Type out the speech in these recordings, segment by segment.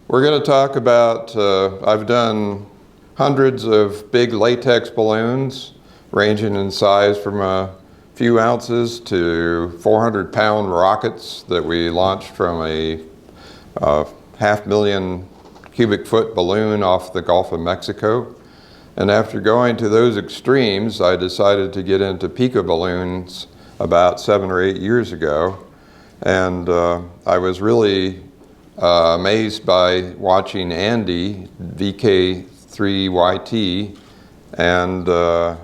We're going to talk about, I've done hundreds of big latex balloons ranging in size from a few ounces to 400-pound rockets that we launched from a 500,000 cubic foot balloon off the Gulf of Mexico. And after going to those extremes, I decided to get into Pico balloons about 7 or 8 years ago. And I was really amazed by watching Andy, VK3YT, and I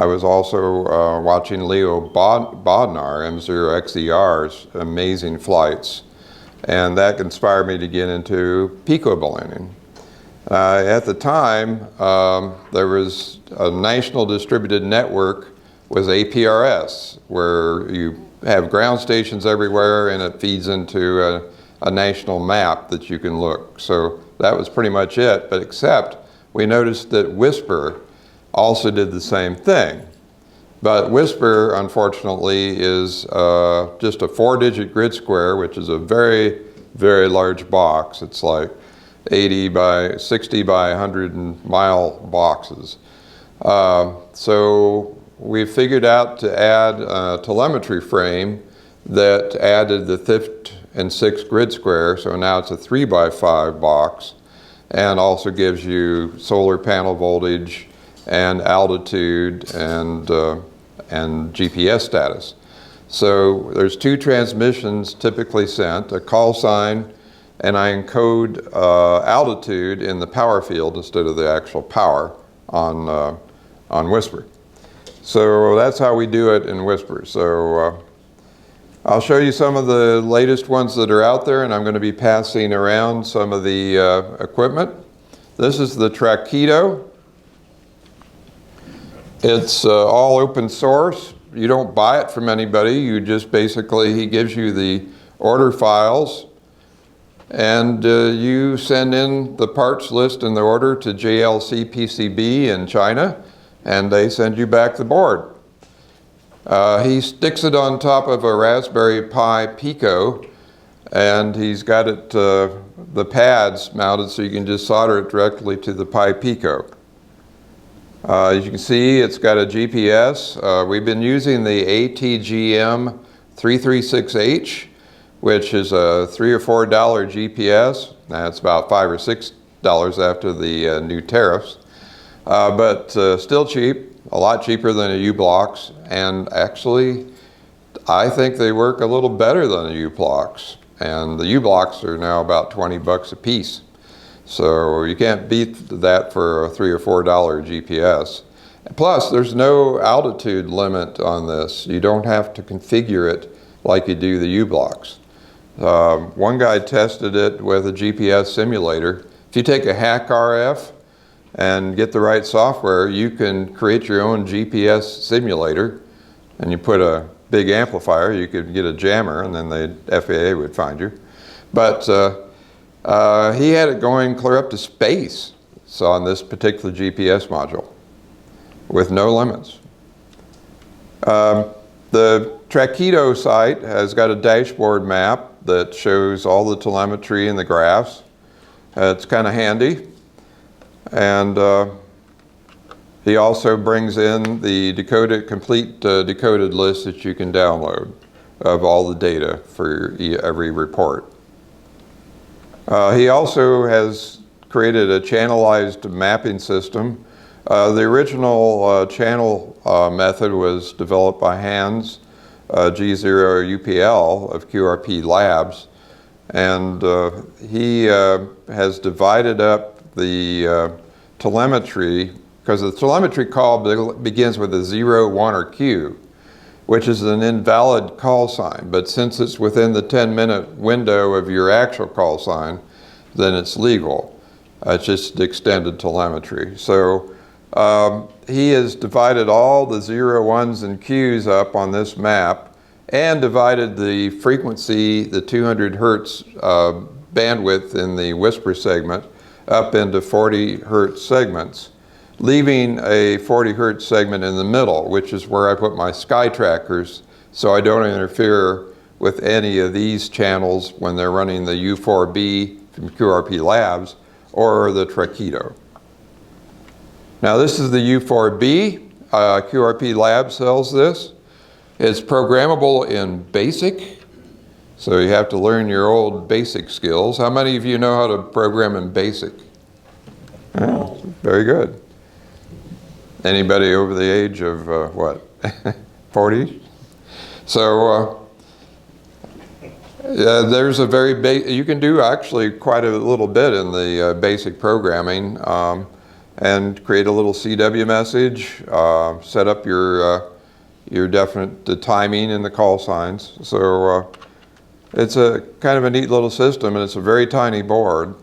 was also watching Leo Bodnar, M0XER's amazing flights. And that inspired me to get into Pico ballooning. At the time, there was a national distributed network was APRS, where you have ground stations everywhere and it feeds into a national map that you can look. So that was pretty much it, but except we noticed that Whisper also did the same thing. But Whisper, unfortunately, is just a 4-digit grid square, which is a very, very large box. It's like 60 by 100 mile boxes. So we figured out to add a telemetry frame that added the 5th and 6th grid square, so now it's a 3 by 5 box, and also gives you solar panel voltage and altitude and GPS status. So there's 2 transmissions typically sent, a call sign, and I encode altitude in the power field instead of the actual power on Whisper. So that's how we do it in Whisper. So I'll show you some of the latest ones that are out there, and I'm going to be passing around some of the equipment. This is the Traquito. It's all open source. You don't buy it from anybody. You just basically, he gives you the order files, and you send in the parts list and the order to JLC PCB in China, and they send you back the board. He sticks it on top of a Raspberry Pi Pico, and he's got it, the pads mounted so you can just solder it directly to the Pi Pico. As you can see, it's got a GPS. We've been using the ATGM 336H, which is a $3 or $4 GPS. Now it's about $5 or $6 after the new tariffs, but still cheap. A lot cheaper than a U-Blocks, and actually I think they work a little better than the U-Blocks, and the U-Blocks are now about 20 bucks a piece. So you can't beat that for a $3 or $4 GPS. Plus, there's no altitude limit on this. You don't have to configure it like you do the U-Blocks. One guy tested it with a GPS simulator. If you take a hack RF and get the right software, you can create your own GPS simulator, and you put a big amplifier. You could get a jammer, and then the FAA would find you. But he had it going clear up to space, so on this particular GPS module, with no limits. The Traquito site has got a dashboard map that shows all the telemetry and the graphs. It's kind of handy. And he also brings in the complete decoded list that you can download of all the data for every report. He also has created a channelized mapping system. The original channel method was developed by Hans G0UPL of QRP Labs, and he has divided up the telemetry, because the telemetry call begins with a 0, 1, or Q, which is an invalid call sign. But since it's within the 10-minute window of your actual call sign, then it's legal. It's just extended telemetry. So he has divided all the 0, 1s, and Qs up on this map, and divided the frequency, the 200 hertz bandwidth in the Whisper segment, up into 40 hertz segments, leaving a 40 hertz segment in the middle, which is where I put my sky trackers, so I don't interfere with any of these channels when they're running the U4B from QRP Labs, or the Tracheto. Now this is the U4B. QRP Labs sells this. It's programmable in BASIC, so you have to learn your old BASIC skills. How many of you know how to program in BASIC? Yeah, very good. Anybody over the age of what, 40? So there's a very you can do actually quite a little bit in the BASIC programming and create a little CW message, set up your the timing and the call signs. So it's a kind of a neat little system, and it's a very tiny board.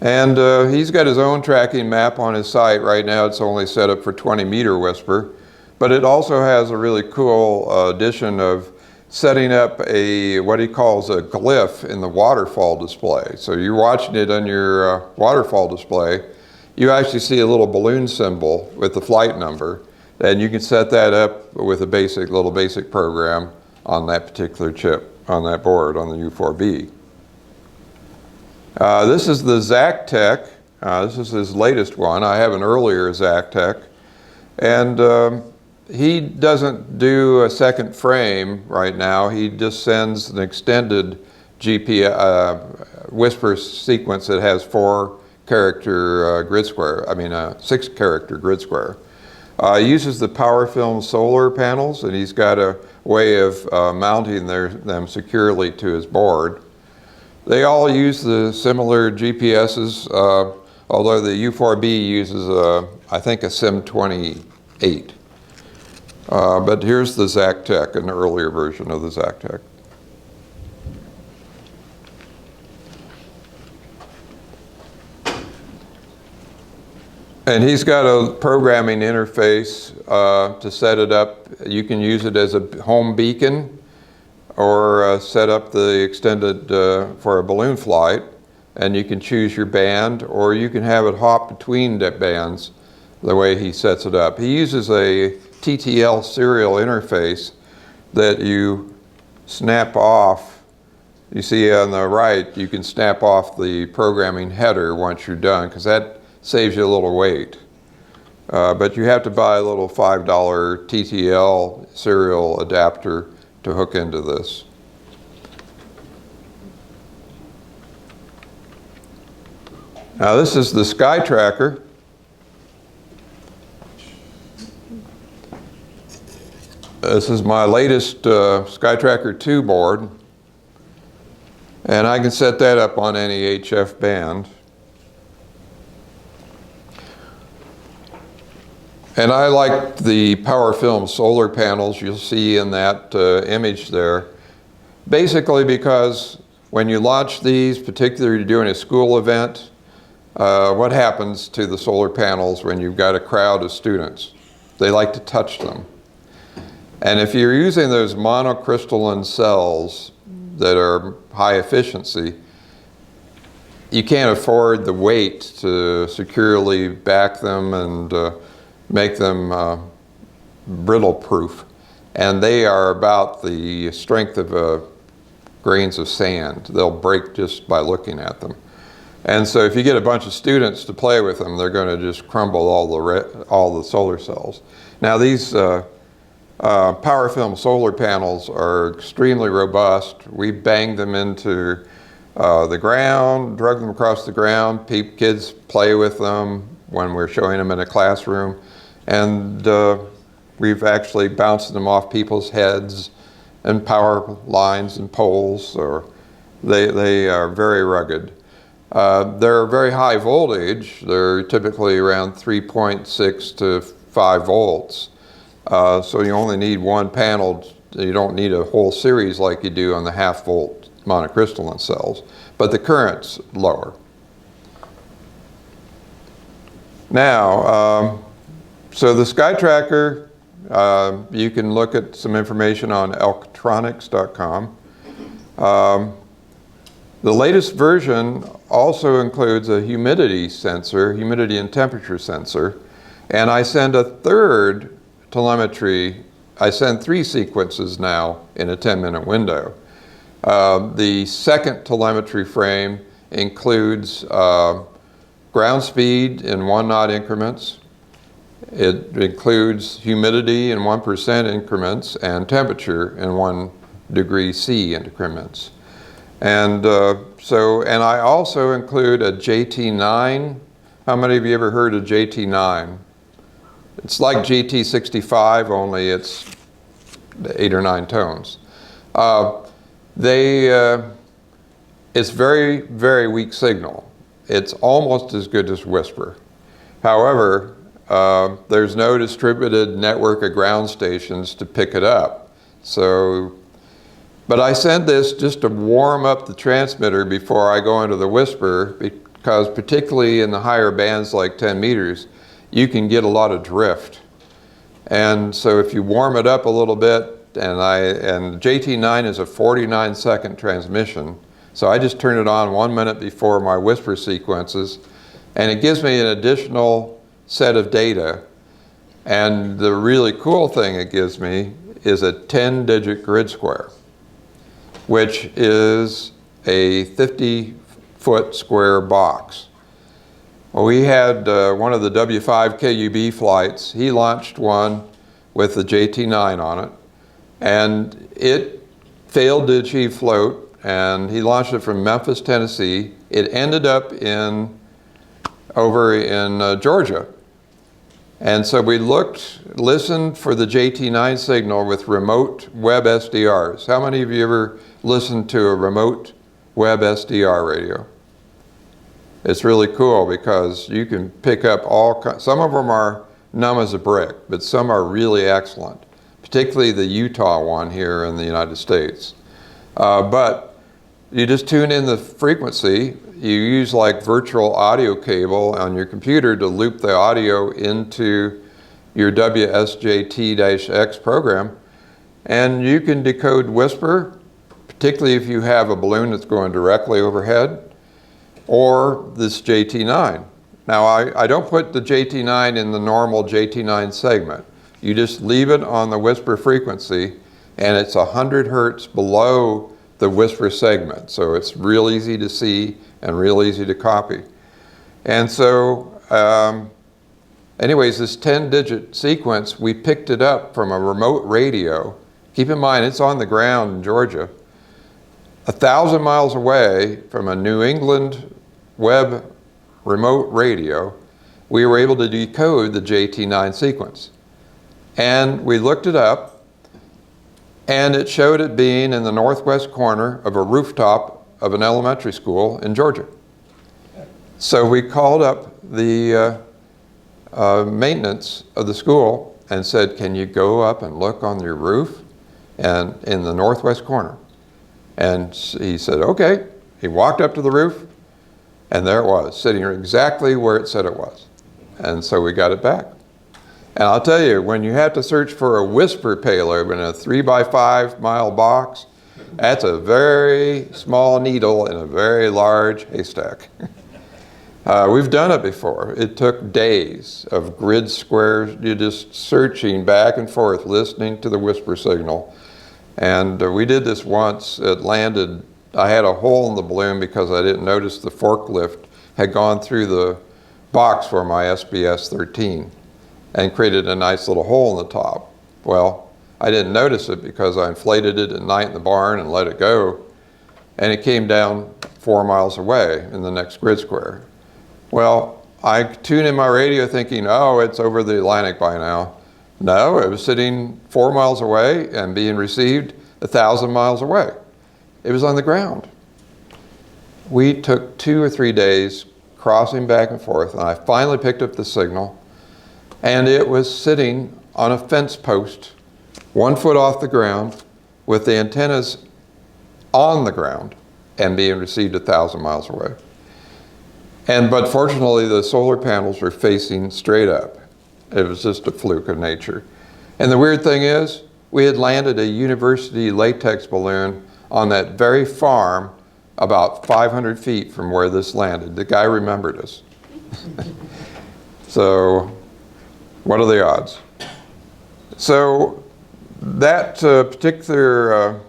And he's got his own tracking map on his site. Right now it's only set up for 20-meter whisper, but it also has a really cool addition of setting up what he calls a glyph in the waterfall display. So you're watching it on your waterfall display, you actually see a little balloon symbol with the flight number, and you can set that up with a little basic program on that particular chip, on that board, on the U4B. This is the Zactec. This is his latest one. I have an earlier Zactec. And he doesn't do a second frame right now. He just sends an extended whisper sequence that has 4-character grid square, 6-character grid square. He uses the PowerFilm solar panels, and he's got a way of mounting them securely to his board. They all use the similar GPSs, although the U4B uses, I think, a SIM28. But here's the Zactec, an earlier version of the Zactec. And he's got a programming interface to set it up. You can use it as a home beacon, or set up the extended for a balloon flight, and you can choose your band, or you can have it hop between the bands the way he sets it up. He uses a TTL serial interface that you snap off. You see on the right, you can snap off the programming header once you're done, because that saves you a little weight. But you have to buy a little $5 TTL serial adapter to hook into this. Now this is the Sky Tracker. This is my latest Sky Tracker 2 board, and I can set that up on any HF band. And I like the PowerFilm solar panels you'll see in that image there, basically because when you launch these, particularly you're doing a school event, what happens to the solar panels when you've got a crowd of students? They like to touch them. And if you're using those monocrystalline cells that are high efficiency, you can't afford the weight to securely back them and make them brittle proof. And they are about the strength of grains of sand. They'll break just by looking at them. And so if you get a bunch of students to play with them, they're going to just crumble all the solar cells. Now these PowerFilm solar panels are extremely robust. We banged them into the ground, drug them across the ground. Kids play with them when we're showing them in a classroom. And we've actually bounced them off people's heads and power lines and poles. Or they are very rugged. They're very high voltage. They're typically around 3.6 to 5 volts. So you only need one panel. You don't need a whole series like you do on the half-volt monocrystalline cells. But the current's lower. Now, so the Sky Tracker, you can look at some information on elktronics.com. The latest version also includes a humidity sensor, humidity and temperature sensor, and I send a third telemetry. I send 3 sequences now in a 10-minute window. The second telemetry frame includes ground speed in 1 knot increments. It includes humidity in 1% increments and temperature in 1 degree C increments. And and I also include a JT9. How many of you ever heard of JT9? It's like GT65, only it's 8 or 9 tones. It's very, very weak signal. It's almost as good as whisper. However, there's no distributed network of ground stations to pick it up. But I send this just to warm up the transmitter before I go into the whisper, because particularly in the higher bands like 10 meters, you can get a lot of drift. And so if you warm it up a little bit, and JT9 is a 49-second transmission, so I just turn it on 1 minute before my whisper sequences, and it gives me an additional set of data. And the really cool thing it gives me is a 10-digit grid square, which is a 50-foot square box. Well, we had one of the W5 KUB flights. He launched one with the JT9 on it, and it failed to achieve float, and he launched it from Memphis, Tennessee. It ended up over in Georgia. And so we listened for the JT9 signal with remote web SDRs. How many of you ever listened to a remote web SDR radio? It's really cool because you can pick up some of them are numb as a brick, but some are really excellent, particularly the Utah one here in the United States. But you just tune in the frequency. You use like virtual audio cable on your computer to loop the audio into your WSJT-X program, and you can decode whisper, particularly if you have a balloon that's going directly overhead, or this JT9. Now I don't put the JT9 in the normal JT9 segment. You just leave it on the whisper frequency, and it's 100 hertz below the whisper segment. So it's real easy to see and real easy to copy. And so anyways, this 10-digit sequence, we picked it up from a remote radio. Keep in mind, it's on the ground in Georgia. 1,000 miles away from a New England web remote radio, we were able to decode the JT9 sequence. And we looked it up, and it showed it being in the northwest corner of a rooftop of an elementary school in Georgia. So we called up the maintenance of the school and said, can you go up and look on your roof and in the northwest corner? And he said, okay. He walked up to the roof, and there it was, sitting exactly where it said it was. And so we got it back. And I'll tell you, when you have to search for a whisper payload in a 3x5 mile box, that's a very small needle in a very large haystack. We've done it before. It took days of grid squares, you're just searching back and forth, listening to the whisper signal. And we did this once. It landed, I had a hole in the balloon because I didn't notice the forklift had gone through the box for my SBS-13 and created a nice little hole in the top. Well, I didn't notice it because I inflated it at night in the barn and let it go, and it came down 4 miles away in the next grid square. Well, I tuned in my radio thinking, oh, it's over the Atlantic by now. No, it was sitting 4 miles away and being received 1,000 miles away. It was on the ground. We took 2 or 3 days crossing back and forth, and I finally picked up the signal, and it was sitting on a fence post 1 foot off the ground with the antennas on the ground and being received 1,000 miles away. But fortunately, the solar panels were facing straight up. It was just a fluke of nature. And the weird thing is, we had landed a university latex balloon on that very farm about 500 feet from where this landed. The guy remembered us. So, what are the odds? So, that particular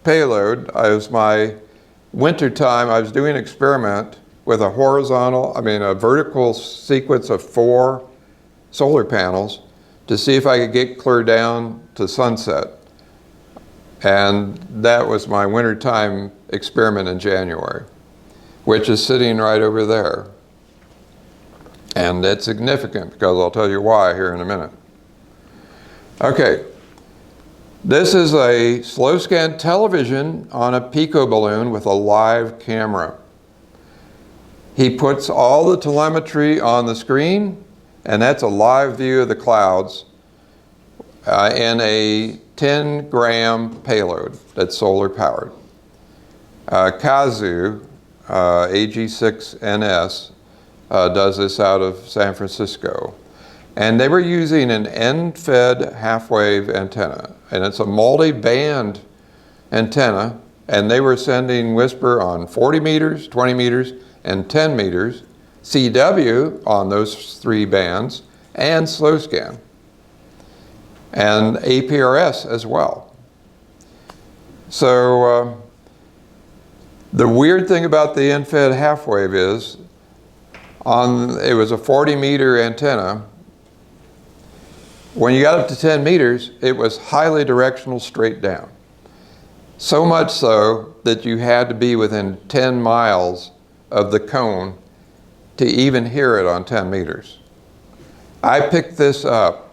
payload. It was my winter time. I was doing an experiment with a a vertical sequence of 4 solar panels to see if I could get clear down to sunset. And that was my wintertime experiment in January, which is sitting right over there. And it's significant because I'll tell you why here in a minute. Okay, this is a slow scan television on a Pico balloon with a live camera. He puts all the telemetry on the screen, and that's a live view of the clouds in a 10-gram payload that's solar powered. Kazu, AG6NS, does this out of San Francisco. And they were using an end-fed half-wave antenna. And it's a multi-band antenna. And they were sending whisper on 40 meters, 20 meters, and 10 meters, CW on those 3 bands, and slow scan. And APRS as well. So the weird thing about the end-fed half-wave is, it was a 40-meter antenna. When you got up to 10 meters, it was highly directional straight down. So much so that you had to be within 10 miles of the cone to even hear it on 10 meters. I picked this up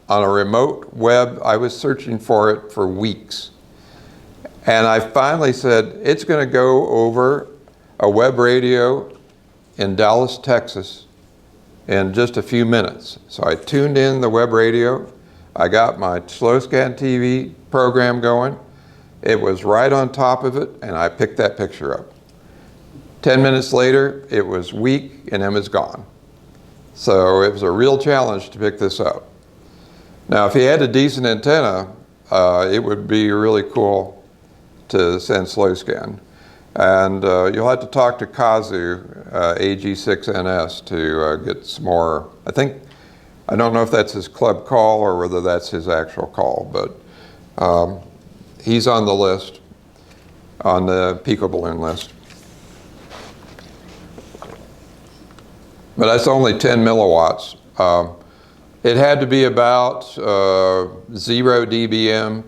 on a remote web. I was searching for it for weeks. And I finally said, it's going to go over a web radio in Dallas, Texas in just a few minutes. So I tuned in the web radio. I got my slow scan TV program going. It was right on top of it, and I picked that picture up. 10 minutes later, it was weak and it was gone. So it was a real challenge to pick this up. Now, if he had a decent antenna, it would be really cool to send slow scan. And you'll have to talk to Kazu, AG6NS, to get some more. I don't know if that's his club call or whether that's his actual call, but he's on the list, on the Pico balloon list. But that's only 10 milliwatts. It had to be about 0 dBm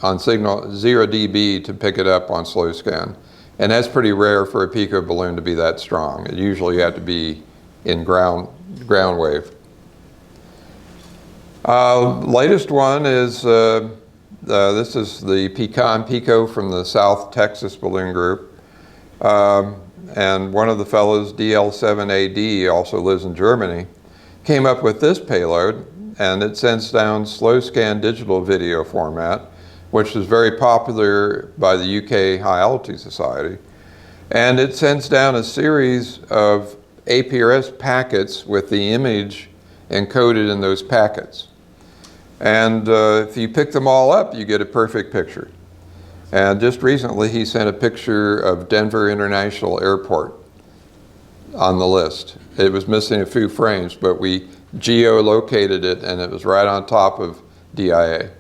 on signal, 0 dB to pick it up on slow scan. And that's pretty rare for a Pico balloon to be that strong. It usually had to be in ground wave. Latest one is, this is the Pico from the South Texas Balloon Group. And one of the fellows, DL7AD, also lives in Germany, came up with this payload, and it sends down slow scan digital video format, which is very popular by the UK High Altitude Society. And it sends down a series of APRS packets with the image encoded in those packets. And if you pick them all up, you get a perfect picture. And just recently, he sent a picture of Denver International Airport on the list. It was missing a few frames, but we geolocated it, and it was right on top of DIA.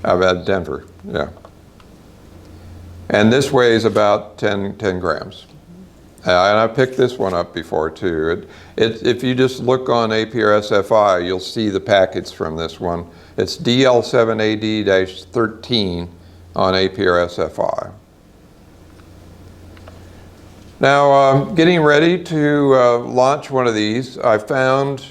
About Denver, yeah. And this weighs about 10 grams. And I picked this one up before too. If you just look on APRS-FI, you'll see the packets from this one. It's DL7AD-13 on APRS-FI. Now, getting ready to launch one of these, I found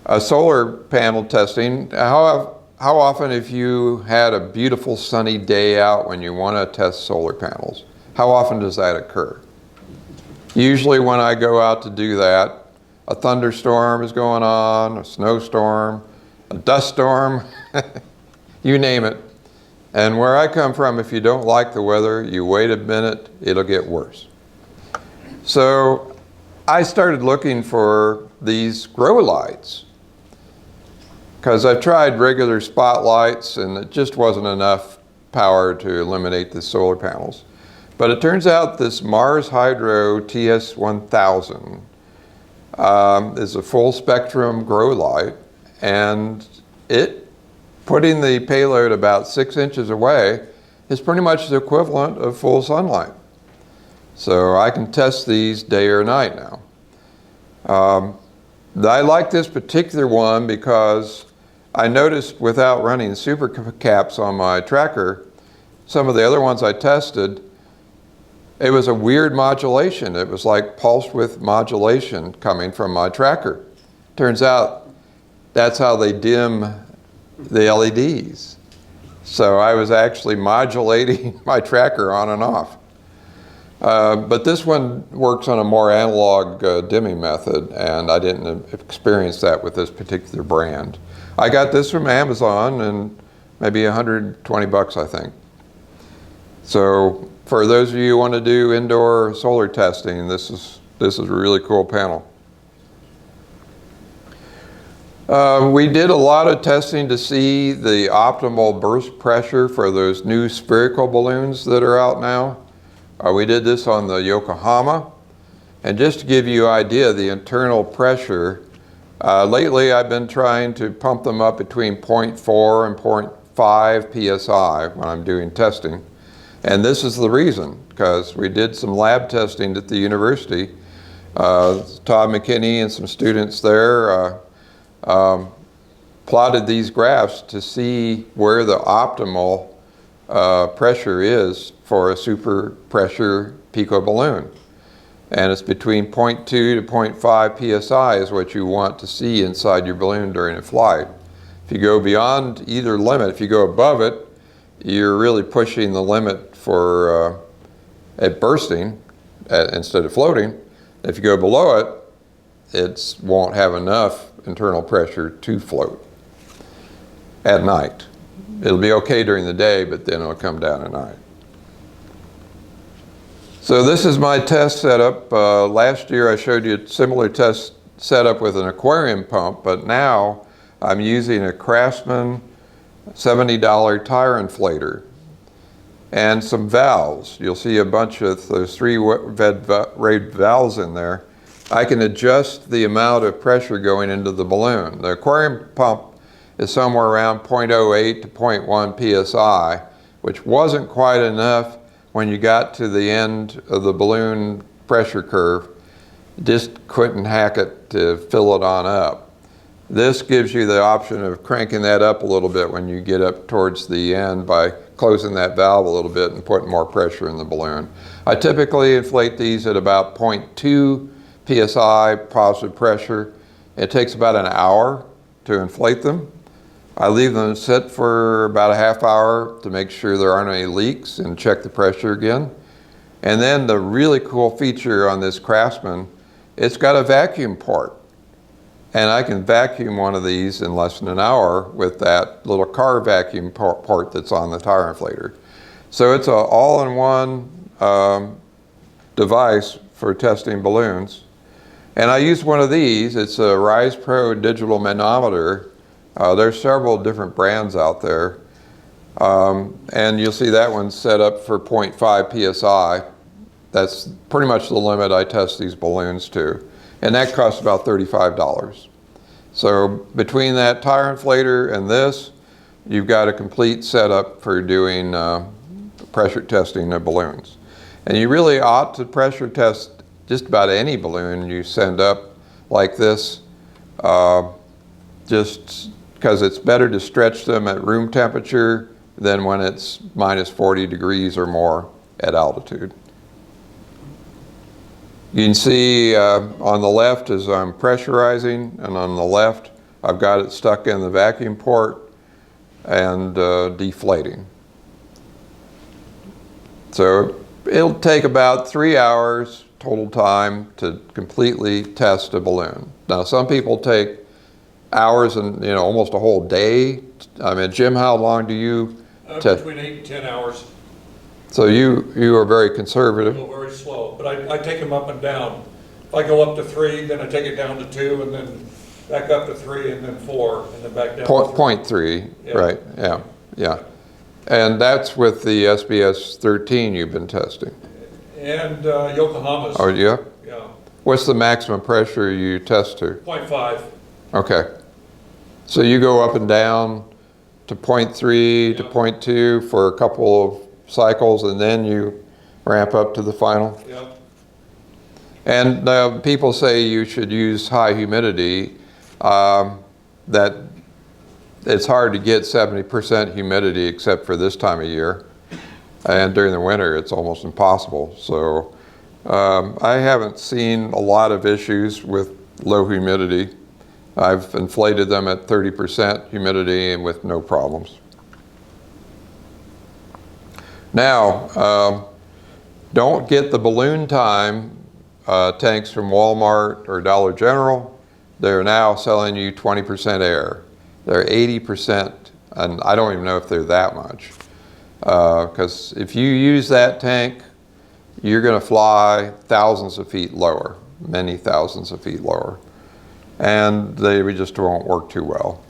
a solar panel testing. How often, if you had a beautiful sunny day out when you want to test solar panels, how often does that occur? Usually when I go out to do that, a thunderstorm is going on, a snowstorm, a dust storm, you name it. And where I come from, if you don't like the weather, you wait a minute, it'll get worse. So I started looking for these grow lights, because I've tried regular spotlights and it just wasn't enough power to eliminate the solar panels. But it turns out this Mars Hydro TS1000 is a full spectrum grow light, and it putting the payload about 6 inches away is pretty much the equivalent of full sunlight. So I can test these day or night now. I like this particular one because I noticed without running super caps on my tracker, some of the other ones I tested, it was a weird modulation. It was like pulse width modulation coming from my tracker. Turns out that's how they dim the LEDs. So I was actually modulating my tracker on and off. But this one works on a more analog dimming method, and I didn't experience that with this particular brand. I got this from Amazon, and maybe 120 bucks, I think. So for those of you who want to do indoor solar testing, this is a really cool panel. We did a lot of testing to see the optimal burst pressure for those new spherical balloons that are out now. We did this on the Yokohama. And just to give you an idea of the internal pressure, lately I've been trying to pump them up between 0.4 and 0.5 psi when I'm doing testing. And this is the reason, because we did some lab testing at the university. Todd McKinney and some students there plotted these graphs to see where the optimal pressure is for a super pressure Pico balloon. And it's between 0.2 to 0.5 psi is what you want to see inside your balloon during a flight. If you go beyond either limit, if you go above it, you're really pushing the limit for at bursting instead of floating. If you go below it, it won't have enough internal pressure to float at night. It'll be okay during the day, but then it'll come down at night. So this is my test setup. Last year I showed you a similar test setup with an aquarium pump, but now I'm using a Craftsman $70 tire inflator and some valves. You'll see a bunch of those 3 red valves in there. I can adjust the amount of pressure going into the balloon. The aquarium pump is somewhere around 0.08 to 0.1 psi, which wasn't quite enough when you got to the end of the balloon pressure curve. Just couldn't hack it to fill it on up. This gives you the option of cranking that up a little bit when you get up towards the end by closing that valve a little bit and putting more pressure in the balloon. I typically inflate these at about 0.2 psi positive pressure. It takes about an hour to inflate them. I leave them sit for about a half hour to make sure there aren't any leaks and check the pressure again. And then the really cool feature on this Craftsman, it's got a vacuum port. And I can vacuum one of these in less than an hour with that little car vacuum port that's on the tire inflator. So it's an all-in-one device for testing balloons. And I use one of these. It's a Rise Pro digital manometer. There's several different brands out there. And you'll see that one's set up for 0.5 psi. That's pretty much the limit I test these balloons to. And that costs about $35. So between that tire inflator and this, you've got a complete setup for doing pressure testing of balloons. And you really ought to pressure test just about any balloon you send up like this, just because it's better to stretch them at room temperature than when it's minus 40 degrees or more at altitude. You can see on the left as I'm pressurizing, and on the left I've got it stuck in the vacuum port and deflating. So it'll take about 3 hours total time to completely test a balloon. Now some people take hours and almost a whole day. I mean, Jim, how long do you test? Between 8 and 10 hours. So you are very conservative. I go very slow, but I take them up and down. If I go up to 3, then I take it down to 2, and then back up to 3, and then 4, and then back down to 0.3, yeah. Right, yeah. And that's with the SBS 13 you've been testing. And Yokohama's. Oh, yeah? Yeah. What's the maximum pressure you test to? 0.5. Okay. So you go up and down to 0.3 to 0.2 for a couple of cycles, and then you ramp up to the final. Yep. And people say you should use high humidity. That it's hard to get 70% humidity except for this time of year. And during the winter, it's almost impossible. So I haven't seen a lot of issues with low humidity. I've inflated them at 30% humidity and with no problems. Now, don't get the balloon time tanks from Walmart or Dollar General. They're now selling you 20% air. They're 80%, and I don't even know if they're that much. Because if you use that tank, you're going to fly thousands of feet lower, many thousands of feet lower. And they just won't work too well.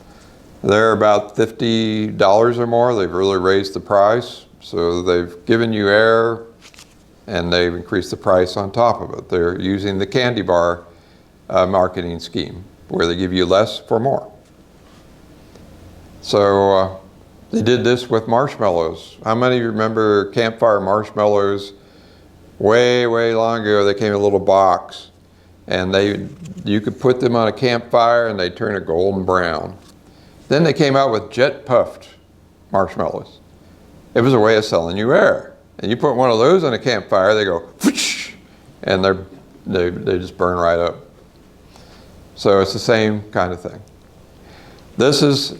They're about $50 or more. They've really raised the price. So they've given you air, and they've increased the price on top of it. They're using the candy bar marketing scheme, where they give you less for more. So they did this with marshmallows. How many of you remember campfire marshmallows? Way, way long ago, they came in a little box, and you could put them on a campfire, and they turn a golden brown. Then they came out with jet puffed marshmallows. It was a way of selling you air. And you put one of those on a campfire, they go, whoosh, and they just burn right up. So it's the same kind of thing. This is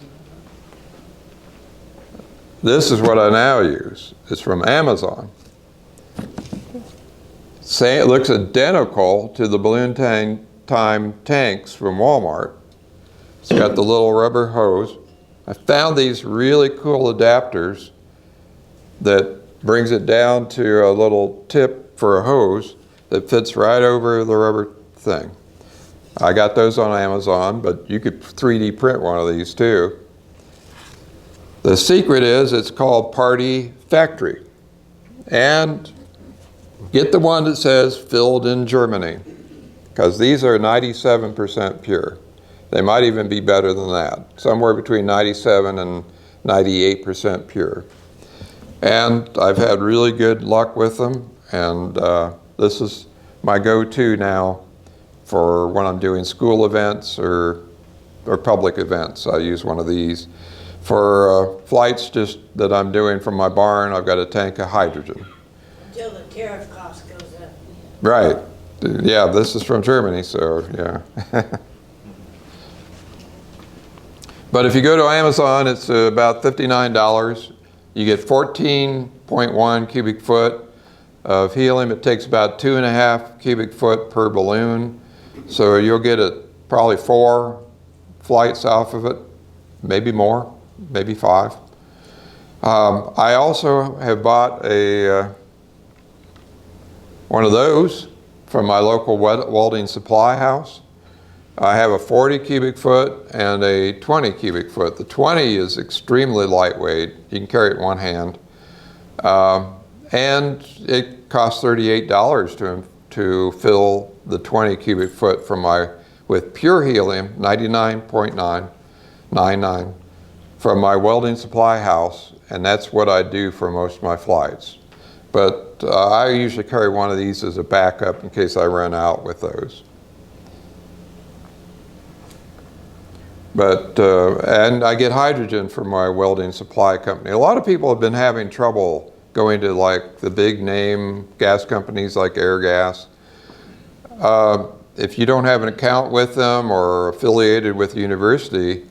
what I now use. It's from Amazon. It looks identical to the balloon time tanks from Walmart. It's got the little rubber hose. I found these really cool adapters that brings it down to a little tip for a hose that fits right over the rubber thing. I got those on Amazon, but you could 3D print one of these too. The secret is it's called Party Factory. And get the one that says filled in Germany, because these are 97% pure. They might even be better than that, somewhere between 97 and 98% pure. And I've had really good luck with them, and this is my go-to now for when I'm doing school events or public events. I use one of these. For flights just that I'm doing from my barn, I've got a tank of hydrogen. Until the tariff cost goes up. Right. Yeah, this is from Germany, so yeah. But if you go to Amazon, it's about $59. You get 14.1 cubic foot of helium. It takes about 2.5 cubic foot per balloon. So you'll get probably 4 flights off of it, maybe more, maybe 5. I also have bought one of those from my local welding supply house. I have a 40 cubic foot and a 20 cubic foot. The 20 is extremely lightweight. You can carry it in one hand. And it costs $38 to fill the 20 cubic foot with pure helium, 99.999, from my welding supply house. And that's what I do for most of my flights. But I usually carry one of these as a backup in case I run out with those. But, and I get hydrogen from my welding supply company. A lot of people have been having trouble going to like the big name gas companies like Airgas. If you don't have an account with them or affiliated with the university,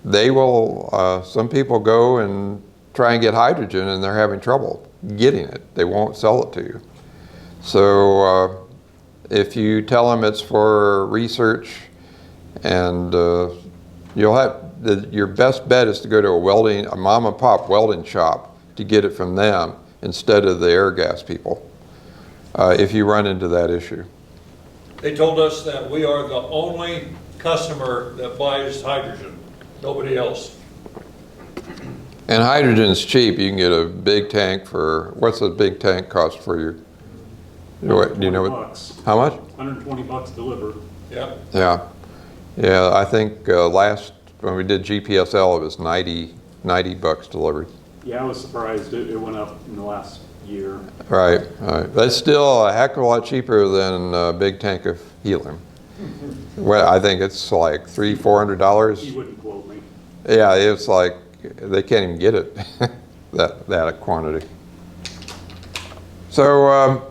they will, some people go and try and get hydrogen and they're having trouble getting it. They won't sell it to you. So if you tell them it's for research, and you'll have your best bet is to go to a mom and pop welding shop to get it from them instead of the Airgas people, if you run into that issue. They told us that we are the only customer that buys hydrogen, nobody else. And hydrogen's cheap. You can get a big tank for, what's a big tank cost for you? Do you know what? How much? $120 delivered. Yeah. Yeah. Yeah, I think last when we did GPSL, it was 90 bucks delivered. Yeah, I was surprised it went up in the last year. Right. That's still a heck of a lot cheaper than a big tank of helium. Well, I think it's like $300-400. You wouldn't quote me. Yeah, it's like they can't even get it that quantity. So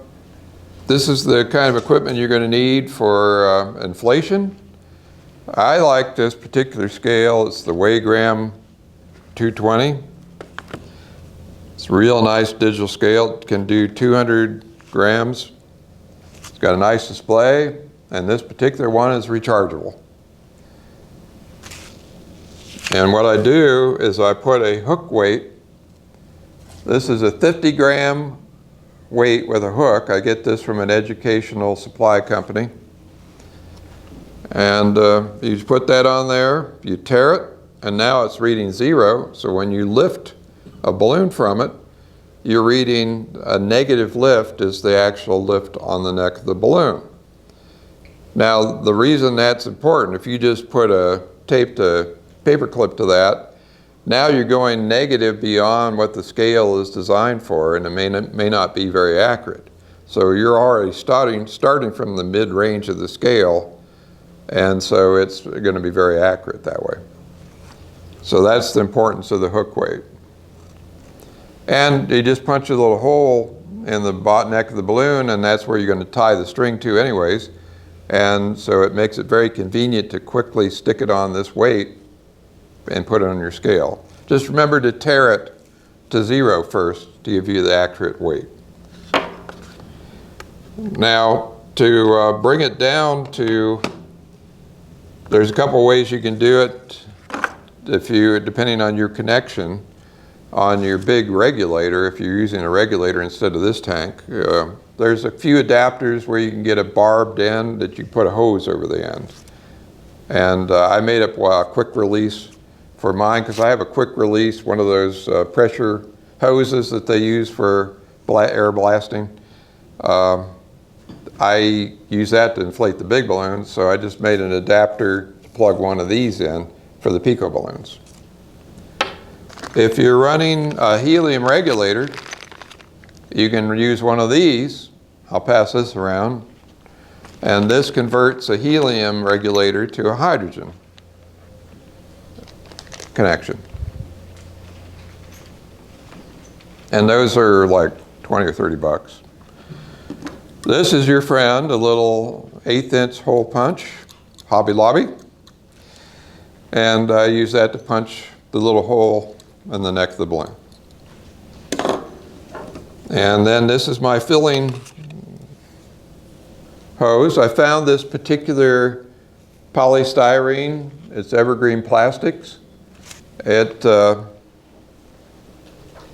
this is the kind of equipment you're going to need for inflation. I like this particular scale. It's the Weighgram 220. It's a real nice digital scale. It can do 200 grams. It's got a nice display, and this particular one is rechargeable. And what I do is I put a hook weight. This is a 50-gram weight with a hook. I get this from an educational supply company. And you just put that on there, you tear it, and now it's reading 0. So when you lift a balloon from it, you're reading a negative lift is the actual lift on the neck of the balloon. Now, the reason that's important, if you just put taped a paper clip to that, now you're going negative beyond what the scale is designed for, and it may not be very accurate. So you're already starting from the mid-range of the scale, and so it's going to be very accurate that way. So that's the importance of the hook weight. And you just punch a little hole in the neck of the balloon, and that's where you're going to tie the string to anyways. And so it makes it very convenient to quickly stick it on this weight and put it on your scale. Just remember to tear it to 0 first to give you the accurate weight. Now, to bring it down to, there's a couple ways you can do it depending on your connection. On your big regulator, if you're using a regulator instead of this tank, there's a few adapters where you can get a barbed end that you put a hose over the end. And I made up a quick release for mine because I have a quick release, one of those pressure hoses that they use for air blasting. I use that to inflate the big balloons, so I just made an adapter to plug one of these in for the Pico balloons. If you're running a helium regulator, you can use one of these. I'll pass this around. And this converts a helium regulator to a hydrogen connection. And those are like 20 or 30 bucks. This is your friend, a little 1/8-inch hole punch, Hobby Lobby. And I use that to punch the little hole in the neck of the balloon. And then this is my filling hose. I found this particular polystyrene. It's evergreen plastics. It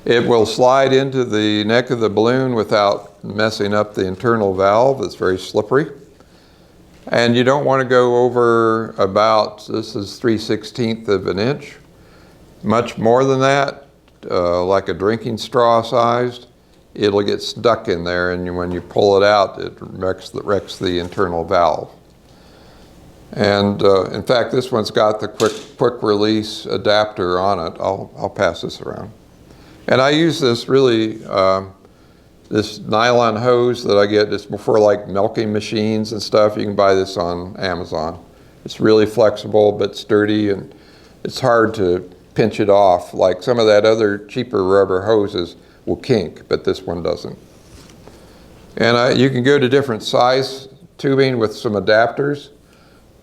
will slide into the neck of the balloon without messing up the internal valve. It's very slippery. And you don't want to go over about, this is 3/16 of an inch. Much more than that, like a drinking straw sized, it'll get stuck in there, and when you pull it out, it wrecks the internal valve. And in fact, this one's got the quick release adapter on it. I'll pass this around. And I use this this nylon hose that I get just before like milking machines and stuff. You can buy this on Amazon. It's really flexible but sturdy, and it's hard to pinch it off. Like some of that other cheaper rubber hoses will kink, but this one doesn't. And you can go to different size tubing with some adapters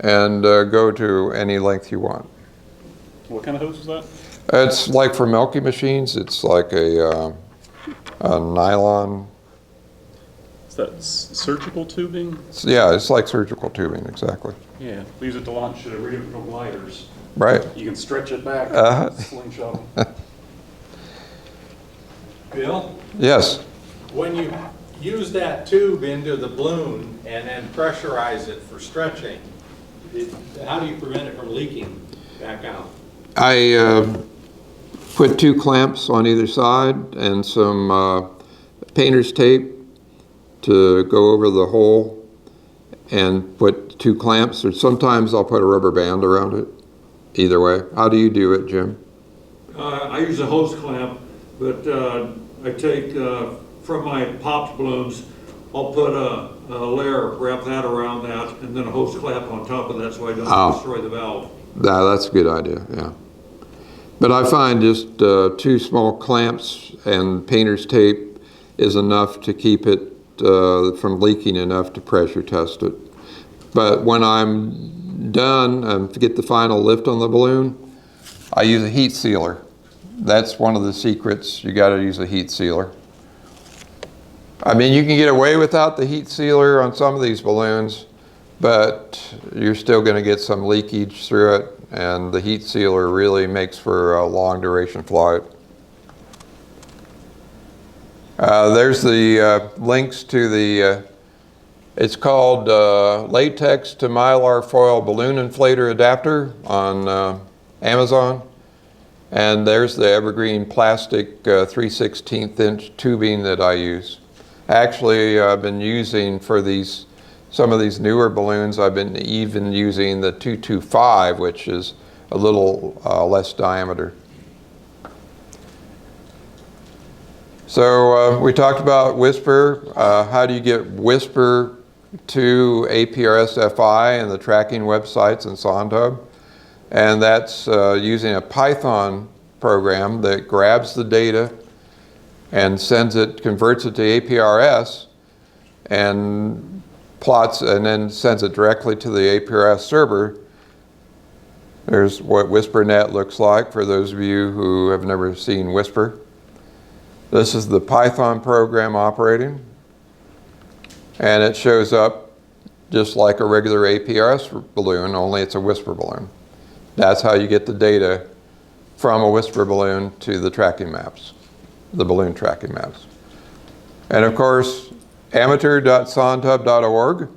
and go to any length you want. What kind of hose is that? It's like for milking machines. It's like a nylon. Is that surgical tubing? Yeah, it's like surgical tubing, exactly. Yeah, we use it to launch reusable gliders. Right. You can stretch it back, slingshot. Bill, Yes. when you use that tube into the balloon and then pressurize it for stretching, how do you prevent it from leaking back out? I put 2 clamps on either side and some painter's tape to go over the hole, and put 2 clamps, or sometimes I'll put a rubber band around it. either way. How do you do it, Jim? I use a hose clamp, but I take from my popped balloons, I'll put a layer, wrap that around that, and then a hose clamp on top of that so I don't destroy the valve. That's a good idea, yeah. But I find just 2 small clamps and painter's tape is enough to keep it from leaking enough to pressure test it. But when I'm done and to get the final lift on the balloon, I use a heat sealer. That's one of the secrets. You got to use a heat sealer. I mean, you can get away without the heat sealer on some of these balloons, but you're still going to get some leakage through it, and the heat sealer really makes for a long duration flight. There's the links to the, it's called Latex to Mylar Foil Balloon Inflator Adapter on Amazon. And there's the evergreen plastic 3/16 inch tubing that I use. Actually, I've been using for some of these newer balloons, I've been even using the 225, which is a little less diameter. So we talked about Whisper. How do you get Whisper to APRS-FI and the tracking websites in SonTub? And that's using a Python program that grabs the data and converts it to APRS and plots, and then sends it directly to the APRS server. There's what WhisperNet looks like for those of you who have never seen Whisper. This is the Python program operating, and it shows up just like a regular APRS balloon, only it's a Whisper balloon. That's how you get the data from a Whisper balloon to the tracking maps, the balloon tracking maps. And of course, amateur.sontub.org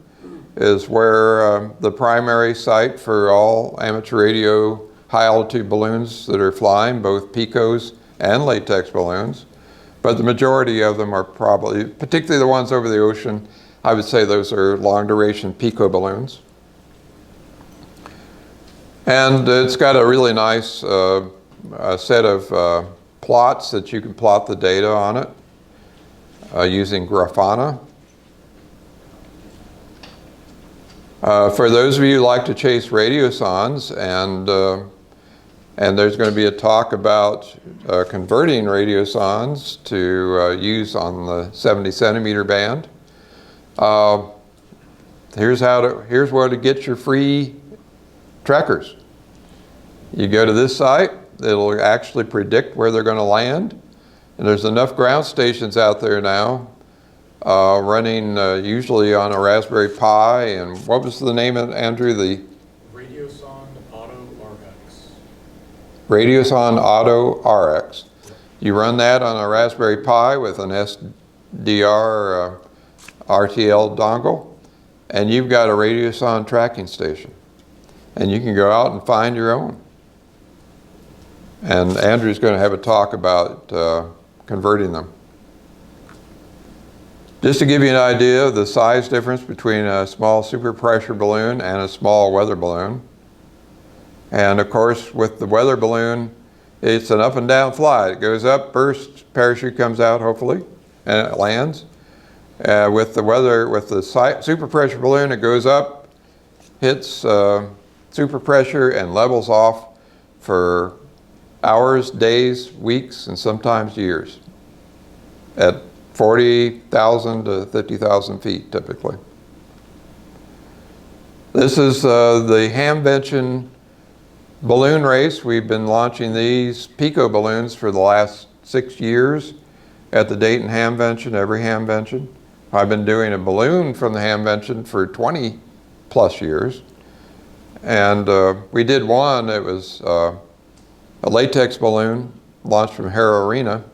is where the primary site for all amateur radio high altitude balloons that are flying, both Picos and latex balloons. But the majority of them are probably, particularly the ones over the ocean, I would say those are long duration Pico balloons. And it's got a really nice set of plots that you can plot the data on it using Grafana. For those of you who like to chase radiosondes, and there's going to be a talk about converting radiosondes to use on the 70 centimeter band. Here's where to get your free trackers. You go to this site, it'll actually predict where they're going to land. And there's enough ground stations out there now running usually on a Raspberry Pi. And what was the name of it, Andrew? The Radioson Auto RX. Radioson Auto RX. You run that on a Raspberry Pi with an SDR RTL dongle, and you've got a Radioson tracking station. And you can go out and find your own. And Andrew's going to have a talk about converting them. Just to give you an idea of the size difference between a small super pressure balloon and a small weather balloon. And of course, with the weather balloon, it's an up and down flight. It goes up, bursts, parachute comes out, hopefully, and it lands. With the super pressure balloon, it goes up, hits super pressure, and levels off for hours, days, weeks, and sometimes years at 40,000 to 50,000 feet typically. This is the Hamvention balloon race. We've been launching these Pico balloons for the last 6 years at the Dayton Hamvention, every Hamvention. I've been doing a balloon from the Hamvention for 20 plus years. And we did one, it was a latex balloon launched from Haro Arena,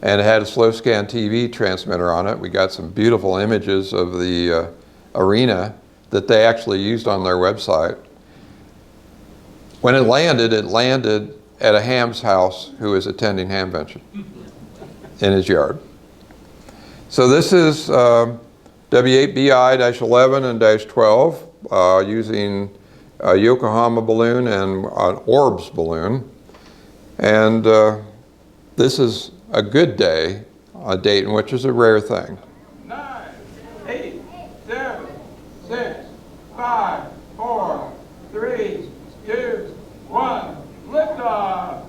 and it had a slow scan TV transmitter on it. We got some beautiful images of the arena that they actually used on their website. When it landed at a ham's house who was attending Hamvention in his yard. So this is W8BI-11 and -12 using a Yokohama balloon and an Orbs balloon. And this is a good day on Dayton, which is a rare thing. 9, 8, 7, 6, 5, 4, 3, 2, 1, liftoff.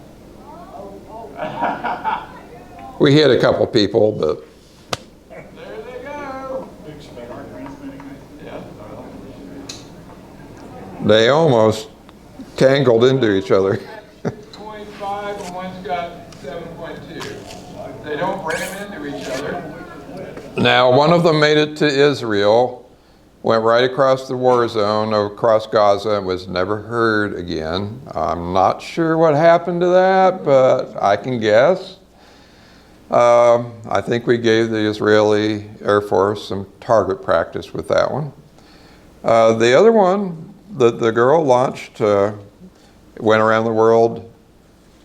We hit a couple people, but There they go. they almost tangled into each other. 0.5 and one's got 7.2. They don't ram into each other. Now, one of them made it to Israel, went right across the war zone, across Gaza, and was never heard again. I'm not sure what happened to that, but I can guess. I think we gave the Israeli Air Force some target practice with that one. The other one, the girl launched, went around the world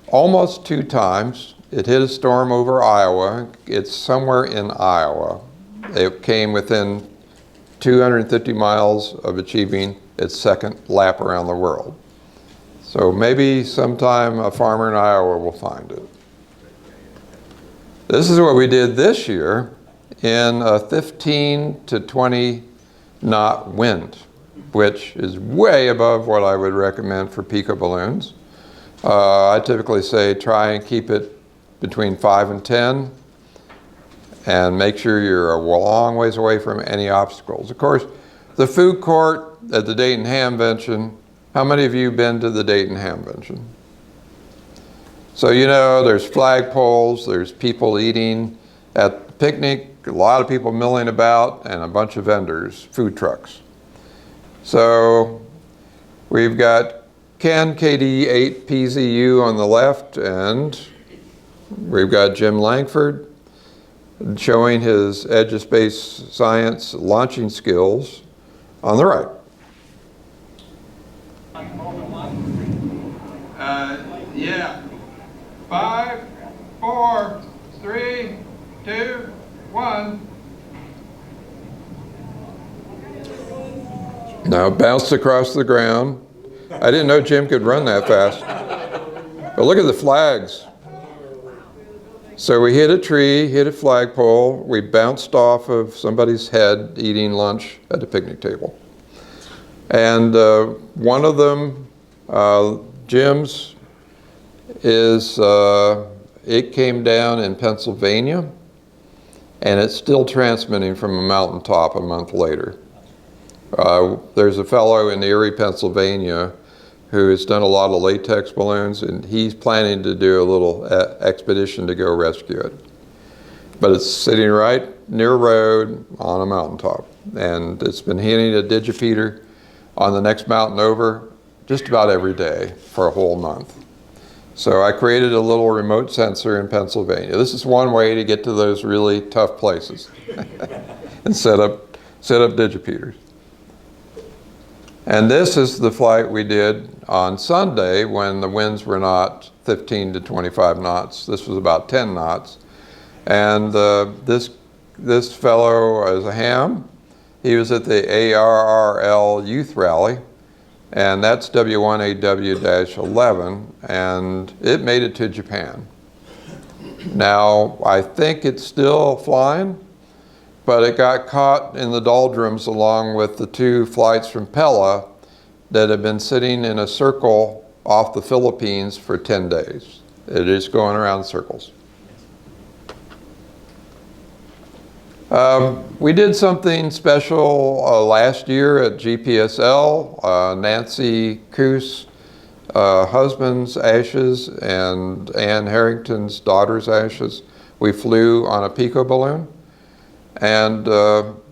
almost 2 times. It hit a storm over Iowa. It's somewhere in Iowa. It came within 250 miles of achieving its second lap around the world. So maybe sometime a farmer in Iowa will find it. This is what we did this year in a 15 to 20 knot wind, which is way above what I would recommend for Pico balloons. I typically say try and keep it between 5 and 10 and make sure you're a long ways away from any obstacles. Of course, the food court at the Dayton Hamvention, how many of you have been to the Dayton Hamvention? So you know there's flagpoles, there's people eating at the picnic, a lot of people milling about, and a bunch of vendors, food trucks. So we've got Ken KD8 PZU on the left, and we've got Jim Langford showing his Edge of Space Science launching skills on the right. Yeah. 5, 4, 3, 2, 1. Now bounced across the ground. I didn't know Jim could run that fast. But look at the flags. So we hit a tree, hit a flagpole, we bounced off of somebody's head eating lunch at the picnic table. And one of them, Jim's, is it came down in Pennsylvania, and it's still transmitting from a mountaintop a month later. There's a fellow in Erie, Pennsylvania, who has done a lot of latex balloons, and he's planning to do a little expedition to go rescue it. But it's sitting right near a road on a mountaintop, and it's been hitting a digipeater on the next mountain over just about every day for a whole month. So I created a little remote sensor in Pennsylvania. This is one way to get to those really tough places and set up digipeaters. And this is the flight we did on Sunday when the winds were not 15 to 25 knots. This was about 10 knots. And this fellow is a ham. He was at the ARRL Youth Rally, and that's W1AW-11, and it made it to Japan. Now, I think it's still flying, but it got caught in the doldrums along with the 2 flights from Pella that have been sitting in a circle off the Philippines for 10 days. It is going around in circles. We did something special last year at GPSL. Nancy Coos' husband's ashes and Ann Harrington's daughter's ashes. We flew on a Pico balloon. And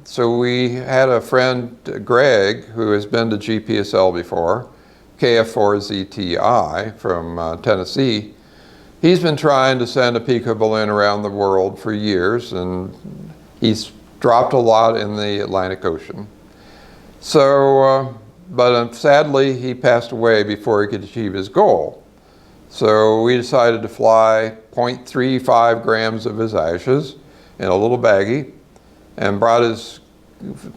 so we had a friend, Greg, who has been to GPSL before, KF4ZTI from Tennessee. He's been trying to send a Pico balloon around the world for years, and he's dropped a lot in the Atlantic Ocean. So, but sadly, he passed away before he could achieve his goal. So we decided to fly 0.35 grams of his ashes in a little baggie and brought his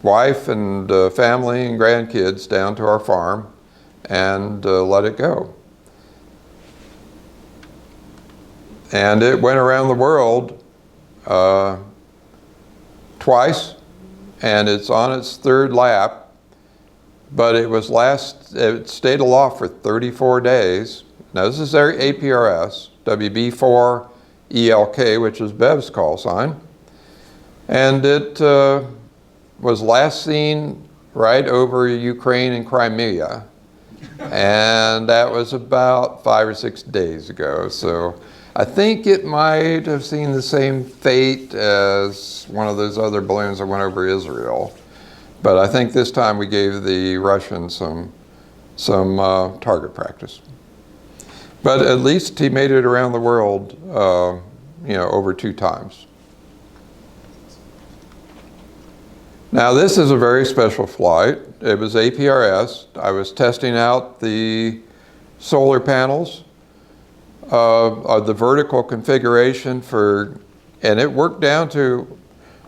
wife and family and grandkids down to our farm and let it go. And it went around the world twice, and it's on its third lap, but it stayed aloft for 34 days. Now this is their APRS, WB4 ELK, which is Bev's call sign. And it was last seen right over Ukraine and Crimea. And that was about 5 or 6 days ago. So I think it might have seen the same fate as one of those other balloons that went over Israel. But I think this time we gave the Russians some target practice. But at least he made it around the world, over 2 times. Now this is a very special flight. It was APRS. I was testing out the solar panels, the vertical configuration and it worked down to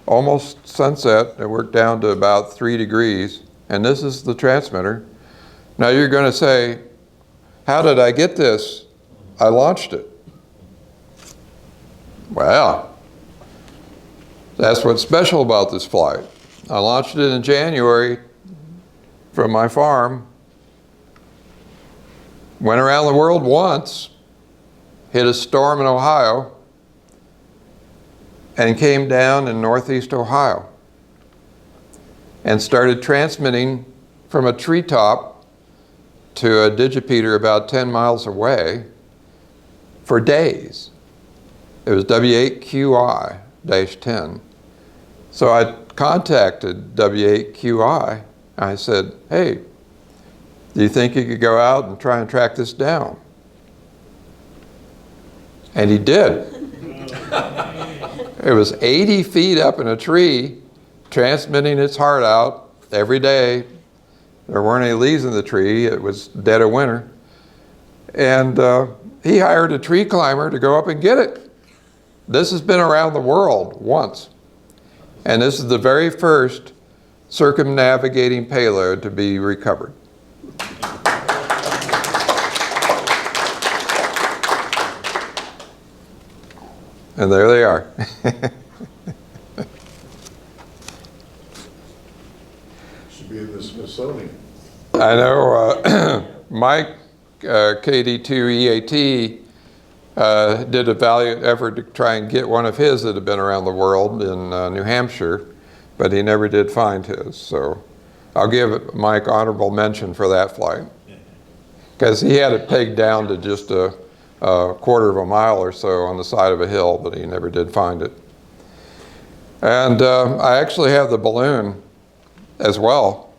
almost sunset. It worked down to about 3 degrees. And this is the transmitter. Now you're going to say, how did I get this? I launched it. Well, that's what's special about this flight. I launched it in January from my farm, went around the world once, hit a storm in Ohio, and came down in northeast Ohio and started transmitting from a treetop to a digipeater about 10 miles away for days. It was W8QI-10. So I contacted W8QI. I said, hey, do you think you could go out and try and track this down? And he did. It was 80 feet up in a tree, transmitting its heart out every day. There weren't any leaves in the tree. It was dead of winter. And he hired a tree climber to go up and get it. This has been around the world once. And this is the very first circumnavigating payload to be recovered. And there they are. Should be in the Smithsonian. I know Mike, KD2 EAT, did a valiant effort to try and get one of his that had been around the world in New Hampshire, but he never did find his. So I'll give Mike honorable mention for that flight, because he had it pegged down to just a quarter of a mile or so on the side of a hill, but he never did find it. And I actually have the balloon as well.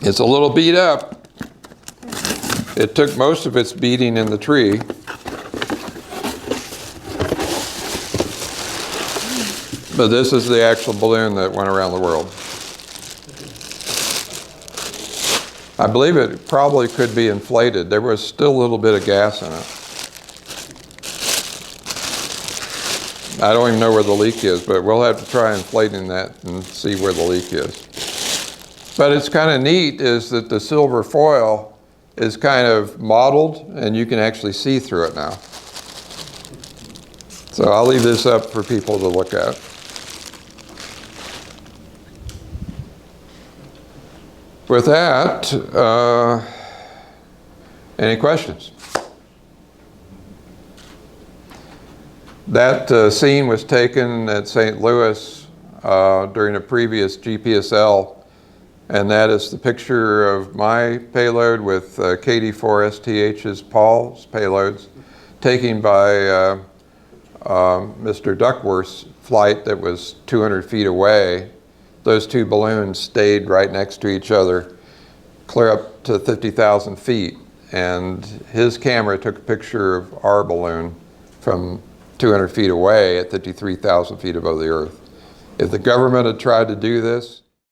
It's a little beat up. It took most of its beating in the tree. But this is the actual balloon that went around the world. I believe it probably could be inflated. There was still a little bit of gas in it. I don't even know where the leak is, but we'll have to try inflating that and see where the leak is. But it's kind of neat is that the silver foil is kind of mottled and you can actually see through it now. So I'll leave this up for people to look at. With that, any questions? That scene was taken at St. Louis during a previous GPSL, and that is the picture of my payload with KD4STH's Paul's payloads, taken by Mr. Duckworth's flight that was 200 feet away. Those two balloons stayed right next to each other, clear up to 50,000 feet. And his camera took a picture of our balloon from 200 feet away at 53,000 feet above the Earth. If the government had tried to do this,